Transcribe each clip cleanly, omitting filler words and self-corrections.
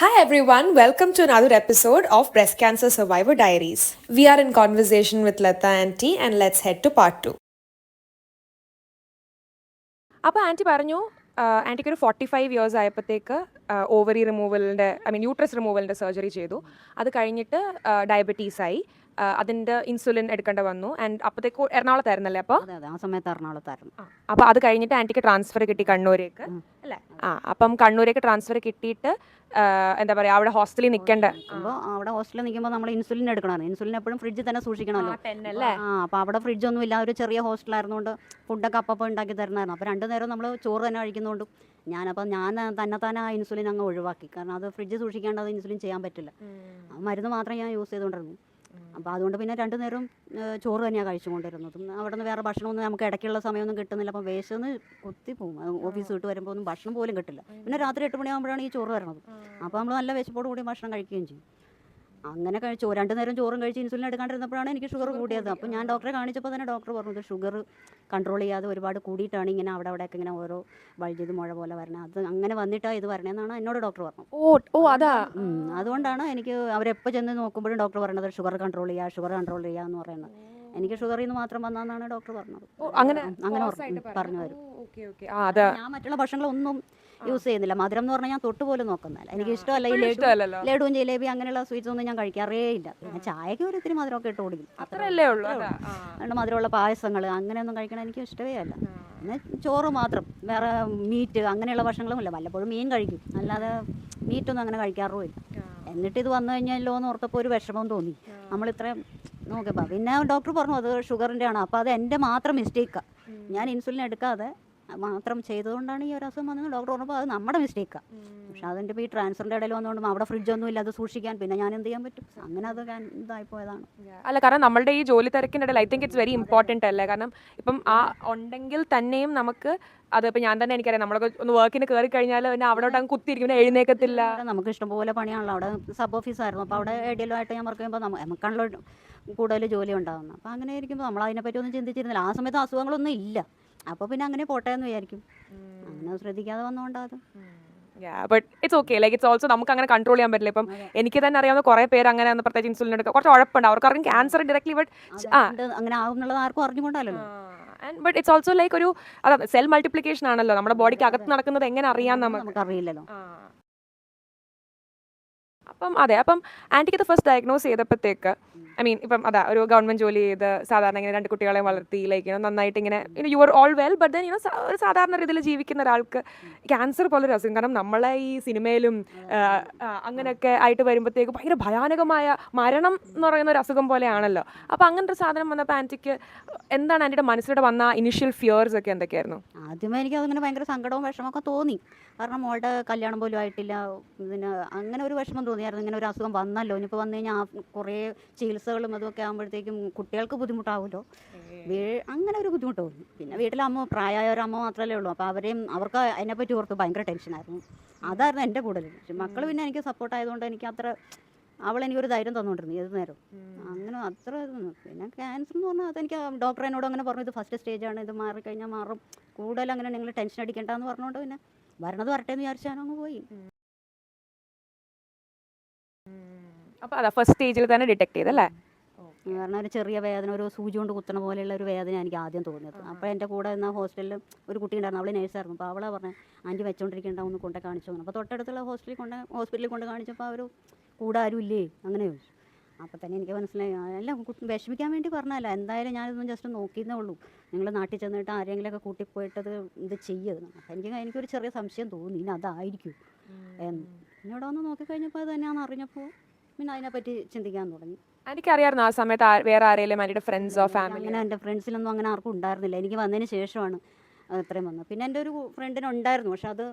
Hi everyone, welcome to another episode of Breast Cancer Survivor Diaries. We are in conversation with Lata Aunty and let's head to part 2. അപ്പോൾ anti പറഞ്ഞു ആൻറ്റിക്ക് ഒരു 45 years ആയപ്പോഴത്തേക്ക് ovary റിമൂവലിൻ്റെ uterus റിമൂവലിൻ്റെ surgery ചെയ്തു. അത് കഴിഞ്ഞിട്ട് ഡയബറ്റീസായി, അതിൻ്റെ insulin എടുക്കേണ്ടി വന്നു. ആൻഡ് അപ്പോഴത്തേക്ക് എറണാകുളത്തായിരുന്നല്ലേ? അപ്പോൾ അതെ ആ സമയത്ത് എറണാകുളത്തായിരുന്നു. അപ്പോൾ അത് കഴിഞ്ഞിട്ട് ആൻറ്റിക്ക് ട്രാൻസ്ഫർ കിട്ടി കണ്ണൂരേക്ക്, അല്ലേ? അപ്പം കണ്ണൂരേക്ക് ട്രാൻസ്ഫർ കിട്ടിയിട്ട് എന്താ പറയുക, അവിടെ ഹോസ്റ്റലിൽ നിൽക്കേണ്ട. അപ്പോൾ അവിടെ ഹോസ്റ്റലിൽ നിൽക്കുമ്പോൾ നമ്മൾ ഇൻസുലിൻ എടുക്കണമായിരുന്നു. ഇൻസുലിൻ എപ്പോഴും ഫ്രിഡ്ജിൽ തന്നെ സൂക്ഷിക്കണമല്ലോ. അല്ലേ? അപ്പോൾ അവിടെ ഫ്രിഡ്ജൊന്നും ഇല്ല, ഒരു ചെറിയ ഹോസ്റ്റലായിരുന്നുകൊണ്ട് ഫുഡൊക്കെ അപ്പോൾ ഉണ്ടാക്കി തരണമായിരുന്നു. അപ്പോൾ 2 നേരം നമ്മൾ ചോറ് തന്നെ കഴിക്കുന്നതുകൊണ്ട് ഞാൻ തന്നെ ആ ഇൻസുലിൻ അങ്ങ് ഒഴിവാക്കി. കാരണം അത് ഫ്രിഡ്ജ് സൂക്ഷിക്കാണ്ട് അത് ഇൻസുലിൻ ചെയ്യാൻ പറ്റില്ല. ആ മരുന്ന് മാത്രമേ ഞാൻ യൂസ് ചെയ്തുകൊണ്ടിരുന്നു. അപ്പോൾ അതുകൊണ്ട് പിന്നെ 2 നേരം ചോറ് തന്നെയാണ് കഴിച്ചുകൊണ്ടിരുന്നതും. അവിടെ നിന്ന് വേറെ ഭക്ഷണമൊന്നും നമുക്ക് ഇടയ്ക്കുള്ള സമയമൊന്നും കിട്ടുന്നില്ല. അപ്പം വേഷന്ന് കുത്തിപ്പോവും. ഓഫീസ് വിട്ട് വരുമ്പോൾ ഒന്നും ഭക്ഷണം പോലും കിട്ടില്ല. പിന്നെ രാത്രി 8 മണിയാകുമ്പോഴാണ് ഈ ചോറ് വരണത്. അപ്പോൾ നമ്മൾ നല്ല വിശപ്പോട് കൂടി ഭക്ഷണം കഴിക്കുകയും ചെയ്യും. അങ്ങനെ 2 നേരം ചോറും കഴിച്ച് ഇൻസുലിൻ എടുക്കാണ്ടിരുന്നപ്പോഴാണ് എനിക്ക് ഷുഗർ കൂടിയത്. അപ്പോൾ ഞാൻ ഡോക്ടറെ കാണിച്ചപ്പോൾ തന്നെ ഡോക്ടർ പറഞ്ഞത് ഷുഗർ കൺട്രോൾ ചെയ്യാതെ ഒരുപാട് കൂടിയിട്ടാണ് ഇങ്ങനെ അവിടെയൊക്കെ ഇങ്ങനെ ഓരോ വഴുതിയത് മുഴ പോലെ വരണത്. അത് അങ്ങനെ വന്നിട്ടാണ് ഇത് വരണതെന്നാണ് എന്നോട് ഡോക്ടർ പറഞ്ഞത്. അതാ. അതുകൊണ്ടാണ് എനിക്ക് അവരെപ്പോൾ ചെന്ന് നോക്കുമ്പോഴും ഡോക്ടർ പറഞ്ഞത് ഷുഗർ കൺട്രോൾ ചെയ്യുക എന്ന് പറയുന്നത്. എനിക്ക് ഷുഗറിൽ നിന്ന് മാത്രം വന്നതെന്നാണ് ഡോക്ടർ പറഞ്ഞത്. അങ്ങനെ പറഞ്ഞു തരും. ഞാൻ മറ്റുള്ള ഭക്ഷണങ്ങളൊന്നും യൂസ് ചെയ്യുന്നില്ല. മധുരം എന്ന് പറഞ്ഞാൽ ഞാൻ തൊട്ട് പോലും നോക്കുന്നില്ല. എനിക്ക് ഇഷ്ടമല്ല ഈ ലഡുവും ജിലേബി അങ്ങനെയുള്ള സ്വീറ്റ്സ് ഒന്നും ഞാൻ കഴിക്കാറേ ഇല്ല. പിന്നെ ചായക്ക് ഒരു ഇത്തിരി മധുരമൊക്കെ ഇട്ട് കൊടുക്കും, അത്രയല്ലേ ഉള്ളൂ. അതുകൊണ്ട് മധുരമുള്ള പായസങ്ങൾ അങ്ങനെയൊന്നും കഴിക്കണം എനിക്ക് ഇഷ്ടമേ അല്ല. പിന്നെ ചോറ് മാത്രം, വേറെ മീറ്റ് അങ്ങനെയുള്ള ഭക്ഷണങ്ങളും ഇല്ല. വല്ലപ്പോഴും മീൻ കഴിക്കും, അല്ലാതെ മീറ്റൊന്നും അങ്ങനെ കഴിക്കാറും ഇല്ല. എന്നിട്ട് ഇത് വന്നു കഴിഞ്ഞല്ലോ എന്ന് ഓർത്തപ്പോൾ ഒരു വിഷമം തോന്നി. നമ്മളിത്രയും നോക്കിയപ്പോൾ പിന്നെ ഡോക്ടർ പറഞ്ഞു അത് ഷുഗറിൻ്റെ ആണ്. അപ്പോൾ അത് എൻ്റെ മാത്രം മിസ്റ്റേക്കാണ്. ഞാൻ ഇൻസുലിൻ എടുക്കാതെ മാത്രം ചെയ്തുകൊണ്ടാണ് ഈ ഒരു അസുഖം വന്നത് ഡോക്ടർ പറഞ്ഞപ്പോൾ അത് നമ്മുടെ മിസ്റ്റേക്കാണ്. പക്ഷെ അതിൻ്റെ ഇപ്പോൾ ഈ ട്രാൻസ്ഫറിൻ്റെ ഇടയിൽ വന്നുകൊണ്ട് അവിടെ ഫ്രിഡ്ജൊന്നും ഇല്ല അത് സൂക്ഷിക്കാൻ. പിന്നെ ഞാൻ എന്ത് ചെയ്യാൻ പറ്റും? അങ്ങനെ അത് ഇതായിപ്പോയതാണ്. അല്ല, കാരണം നമ്മളുടെ ഈ ജോലി തിരക്കിൻ്റെ ഇടയിൽ I think it's very important അല്ലേ? കാരണം ഇപ്പം ഉണ്ടെങ്കിൽ തന്നെയും നമുക്ക് അത് ഇപ്പം ഞാൻ തന്നെ എനിക്കറിയാം, നമ്മളൊക്കെ ഒന്ന് വർക്കിന് കയറി കഴിഞ്ഞാൽ പിന്നെ അവിടെ അങ്ങ് കുത്തിയിരിക്കും, പിന്നെ എഴുന്നേക്കത്തില്ല. നമുക്ക് ഇഷ്ടംപോലെ പണിയാണല്ലോ. അവിടെ സബ് ഓഫീസായിരുന്നു. അപ്പോൾ അവിടെ എഡിയലുമായിട്ട് ഞാൻ വർക്ക് ചെയ്യുമ്പോൾ നമുക്കാണല്ലോ കൂടുതൽ ജോലി ഉണ്ടാകുന്നത്. അപ്പോൾ അങ്ങനെ ഇരിക്കുമ്പോൾ നമ്മൾ അതിനെപ്പറ്റി ഒന്നും ചിന്തിച്ചിരുന്നില്ല. ആ സമയത്ത് അസുഖങ്ങളൊന്നും ഇല്ല. അപ്പോൾ പിന്നെ അങ്ങനെ പോട്ടെ എന്ന് വിചാരിക്കും. അങ്ങനെ ശ്രദ്ധിക്കാതെ വന്നുകൊണ്ടാത്. But it's okay, like it's also നമുക്ക് അങ്ങനെ കൺട്രോൾ ചെയ്യാൻ പറ്റില്ല. ഇപ്പം എനിക്ക് തന്നെ അറിയാവുന്ന കുറേ പേര് അങ്ങനെ പ്രത്യേകിച്ച് ഇൻസുലിൻ എടുക്കുക കുറച്ച് ഉഴപ്പുണ്ട്, അവർക്ക് അറിയാം ക്യാൻസർ ഡയറക്ട്ലി. ബട്ട് അങ്ങനെ ആവുന്നുള്ളത് ആർക്കും അറിഞ്ഞുകൊണ്ടല്ലോ. ബട്ട് ഇറ്റ്സ് ഓൾസോ ലൈക്ക് ഒരു സെൽ മൾട്ടിപ്ലിക്കേഷൻ ആണല്ലോ, നമ്മുടെ ബോഡിക്ക് അകത്ത് നടക്കുന്നത് എങ്ങനെ അറിയാൻ നമുക്ക് അറിയില്ലല്ലോ. അപ്പം ആൻറ്റിക്ക് ഇത് ഫസ്റ്റ് ഡയഗ്നോസ് ചെയ്തപ്പോഴത്തേക്ക് ഇപ്പം ഒരു ഗവൺമെൻറ് ജോലി ചെയ്ത് സാധാരണ ഇങ്ങനെ 2 കുട്ടികളെ വളർത്തി ലൈക്ക് നന്നായിട്ട് ഇങ്ങനെ you are all well. But then ഒരു സാധാരണ രീതിയിൽ ജീവിക്കുന്ന ഒരാൾക്ക് ക്യാൻസർ പോലൊരു അസുഖം, കാരണം നമ്മളെ ഈ സിനിമയിലും അങ്ങനെയൊക്കെ ആയിട്ട് വരുമ്പോഴത്തേക്ക് ഭയങ്കര ഭയാനകമായ മരണം എന്ന് പറയുന്ന ഒരു അസുഖം പോലെയാണല്ലോ. അപ്പോൾ അങ്ങനത്തെ ഒരു സാധനം വന്നപ്പോൾ ആൻറ്റിക്ക് എന്താണ് ആൻറ്റിയുടെ മനസ്സിലൂടെ വന്ന ഇനിഷ്യൽ ഫിയേഴ്സ് ഒക്കെ എന്തൊക്കെയായിരുന്നു? ആദ്യമേ എനിക്ക് അതിങ്ങനെ ഭയങ്കര സങ്കടവും വിഷമമൊക്കെ തോന്നി. കാരണം മോളുടെ കല്യാണം പോലും ആയിട്ടില്ല. ഇതിന് അങ്ങനെ ഒരു വിഷമം തോന്നിയായിരുന്നു. ഇങ്ങനെ ഒരു അസുഖം വന്നല്ലോ, ഇനിയിപ്പോൾ വന്നു കഴിഞ്ഞാൽ കുറേ ചികിത്സകളും അതൊക്കെ ആകുമ്പോഴത്തേക്കും കുട്ടികൾക്ക് ബുദ്ധിമുട്ടാവുമല്ലോ. അങ്ങനെ ഒരു ബുദ്ധിമുട്ട് തോന്നി. പിന്നെ വീട്ടിലെ പ്രായമായ ഒരു അമ്മ മാത്രമല്ലേ ഉള്ളൂ. അപ്പോൾ അവർക്ക് അതിനെപ്പറ്റി ഓർത്ത് ഭയങ്കര ടെൻഷനായിരുന്നു. അതായിരുന്നു എൻ്റെ കൂടുതൽ. പക്ഷെ മക്കൾ പിന്നെ എനിക്ക് സപ്പോർട്ടായതുകൊണ്ട് എനിക്ക് അവളെനിക്കൊരു ധൈര്യം തന്നുകൊണ്ടിരുന്നു ഏത് നേരം. അങ്ങനെ അത്ര പിന്നെ ക്യാൻസർ എന്ന് പറഞ്ഞാൽ അതെനിക്ക് ഡോക്ടർ എന്നോട് അങ്ങനെ പറഞ്ഞു, ഇത് ഫസ്റ്റ് സ്റ്റേജാണ്, ഇത് മാറിക്കഴിഞ്ഞാൽ മാറും, കൂടുതൽ അങ്ങനെ നിങ്ങൾ ടെൻഷൻ അടിക്കേണ്ടെന്ന് പറഞ്ഞുകൊണ്ട് പിന്നെ വരണത് വരട്ടെ എന്ന് വിചാരിച്ചാനങ്ങ് പോയി. അപ്പോൾ ഫസ്റ്റ് സ്റ്റേജിൽ തന്നെ ഡിറ്റക്ട് ചെയ്തല്ലേ? കാരണം ഒരു ചെറിയ വേദന, ഒരു സൂചി കൊണ്ട് കുത്തണ പോലെയുള്ള ഒരു വേദന എനിക്ക് ആദ്യം തോന്നിയത്. അപ്പോൾ എൻ്റെ കൂടെ നിന്ന ഹോസ്റ്റലിൽ ഒരു കുട്ടി ഉണ്ടായിരുന്നു, അവൾ നേഴ്സായിരുന്നു. അപ്പോൾ അവളെ പറഞ്ഞത് ആൻറ്റി വെച്ചോണ്ടിരിക്കേണ്ട ഒന്ന് കൊണ്ടേ കാണിച്ചു. അപ്പോൾ തൊട്ടടുത്തുള്ള ഹോസ്പിറ്റലിൽ കൊണ്ട് കാണിച്ചപ്പോൾ അവർ കൂടെ ആരും ഇല്ലേ അങ്ങനെ ചോദിച്ചു. അപ്പോൾ തന്നെ എനിക്ക് മനസ്സിലായി എല്ലാം വിഷമിക്കാൻ വേണ്ടി പറഞ്ഞതല്ല, എന്തായാലും ഞാനിതൊന്നും ജസ്റ്റ് നോക്കിയെന്നേ ഉള്ളൂ. നിങ്ങൾ നാട്ടിൽ ചെന്നിട്ട് ആരെങ്കിലുമൊക്കെ കൂട്ടിപ്പോയിട്ടത് ഇത് ചെയ്യരുത്. അപ്പോൾ എനിക്കൊരു ചെറിയ സംശയം തോന്നി, ഇനി അതായിരിക്കും എന്ന്. എന്നോട് വന്ന് നോക്കിക്കഴിഞ്ഞപ്പോൾ അത് തന്നെയാണെന്ന് അറിഞ്ഞപ്പോൾ പിന്നെ അതിനെപ്പറ്റി ചിന്തിക്കാൻ തുടങ്ങി. എനിക്കറിയാമായിരുന്നു ആ സമയത്ത് വേറെ ആരെങ്കിലും എൻ്റെ ഫ്രണ്ട്സോ ഫാമിലി? അങ്ങനെ എൻ്റെ ഫ്രണ്ട്സിലൊന്നും അങ്ങനെ ആർക്കും ഉണ്ടായിരുന്നില്ല. എനിക്ക് വന്നതിന് ശേഷമാണ് ഇത്രയും വന്നത്. പിന്നെ എൻ്റെ ഒരു ഫ്രണ്ടിനുണ്ടായിരുന്നു, പക്ഷെ അത്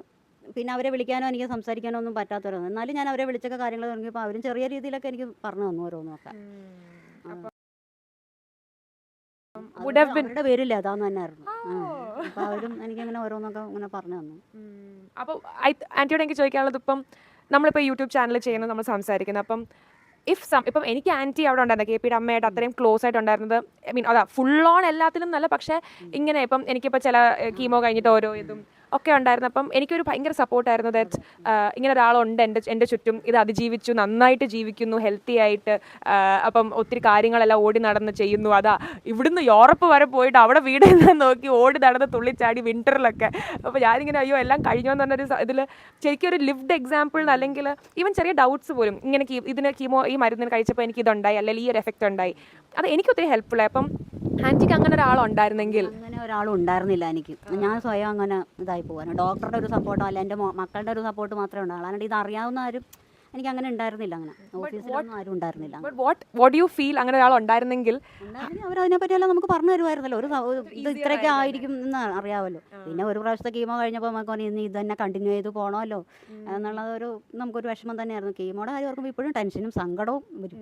പിന്നെ അവരെ വിളിക്കാനോ എനിക്ക് സംസാരിക്കാനോ ഒന്നും പറ്റാത്തവരാണ്. എന്നാലും ഞാൻ അവരെ വിളിച്ചൊക്കെ കാര്യങ്ങൾ തുടങ്ങിയപ്പോൾ അവരും ചെറിയ രീതിയിലൊക്കെ എനിക്ക് പറഞ്ഞു തന്നു ഓരോന്നൊക്കെ. അവരുടെ പേരില്ല അതാന്ന് തന്നെയായിരുന്നു. അപ്പോൾ അവരും എനിക്കങ്ങനെ ഓരോന്നൊക്കെ ഇങ്ങനെ പറഞ്ഞു തന്നു. അപ്പോൾ ആൻറ്റിയോട് എനിക്ക് ചോദിക്കാനുള്ളത്, ഇപ്പം നമ്മളിപ്പോൾ യൂട്യൂബ് ചാനൽ ചെയ്യുന്നത്, നമ്മൾ സംസാരിക്കുന്നത്, അപ്പം ഇപ്പം എനിക്ക് ആൻറ്റി അവിടെ ഉണ്ടായിരുന്നത് KPയുടെ അമ്മയായിട്ട് അത്രയും ക്ലോസ് ആയിട്ട് ഉണ്ടായിരുന്നത് ഫുൾ ഓൺ എല്ലാത്തിലും നല്ല, പക്ഷേ ഇങ്ങനെ ഇപ്പം എനിക്കിപ്പോൾ ചില കീമോ കഴിഞ്ഞിട്ട് ഓരോ ഇതും ഒക്കെ ഉണ്ടായിരുന്നപ്പം എനിക്കൊരു ഭയങ്കര സപ്പോർട്ടായിരുന്നു ദാറ്റ് ഇങ്ങനെ ഒരാളുണ്ട് എൻ്റെ ചുറ്റും, ഇത് അതിജീവിച്ചു, നന്നായിട്ട് ജീവിക്കുന്നു, ഹെൽത്തി ആയിട്ട്, അപ്പം ഒത്തിരി കാര്യങ്ങളെല്ലാം ഓടി നടന്ന് ചെയ്യുന്നു. അതാ ഇവിടുന്ന് യൂറോപ്പ് വരെ പോയിട്ട് അവിടെ വീട് നോക്കി ഓടി നടന്ന് തുള്ളിച്ചാടി വിൻ്ററിലൊക്കെ. അപ്പോൾ ഞാനിങ്ങനെ അയ്യോ എല്ലാം കഴിഞ്ഞോന്ന് പറഞ്ഞൊരു ഇതിൽ ശരിക്കും ഒരു ലിവ്ഡ് എക്സാമ്പിൾ, അല്ലെങ്കിൽ ഈവൻ ചെറിയ ഡൗട്ട്സ് പോലും ഇങ്ങനെ ഇതിന് ഈ മരുന്നിന് കഴിച്ചപ്പോൾ എനിക്ക് ഇതുണ്ടായി, അല്ലെങ്കിൽ ഈ ഒരു എഫക്റ്റ് ഉണ്ടായി, അത് എനിക്ക് ഒത്തിരി ഹെൽപ്ഫുള്ളായി. അപ്പം ആൻറ്റിക്ക് അങ്ങനെ ഒരാളുണ്ടായിരുന്നെങ്കിൽ. അങ്ങനെ ഒരാളും ഉണ്ടായിരുന്നില്ല എനിക്ക്. ഞാൻ സ്വയം അങ്ങനെ ഇതായി പോകാൻ ഡോക്ടറുടെ ഒരു സപ്പോർട്ടോ അല്ല എൻ്റെ മക്കളുടെ ഒരു സപ്പോർട്ട് മാത്രമേ ഉണ്ടാവുള്ളൂ. അല്ലാണ്ട് ഇത് അറിയാവുന്ന ആരും എനിക്ക് അങ്ങനെ ഉണ്ടായിരുന്നില്ല. അങ്ങനെ ഓഫീസിലൊന്നും ആരും ഉണ്ടായിരുന്നില്ല. വാട്ട് ഡു യു ഫീൽ അങ്ങനെ ഒരാൾ ഉണ്ടായിരുന്നെങ്കിൽ? അവരതിനെ പറ്റിയെല്ലാം നമുക്ക് പറഞ്ഞു തരുമായിരുന്നല്ലോ. ഇത് ഇത്രയൊക്കെ ആയിരിക്കും എന്ന് അറിയാമല്ലോ. പിന്നെ ഒരു പ്രാവശ്യത്തെ കീമോ കഴിഞ്ഞപ്പോൾ നമുക്ക് പറഞ്ഞു ഇനി ഇത് തന്നെ കണ്ടിന്യൂ ചെയ്ത് പോകണമല്ലോ എന്നുള്ളത് നമുക്കൊരു വിഷമം തന്നെയായിരുന്നു. കീമോയുടെ കാര്യം ഓർക്കുമ്പോൾ ഇപ്പോഴും ടെൻഷനും സങ്കടവും വരും.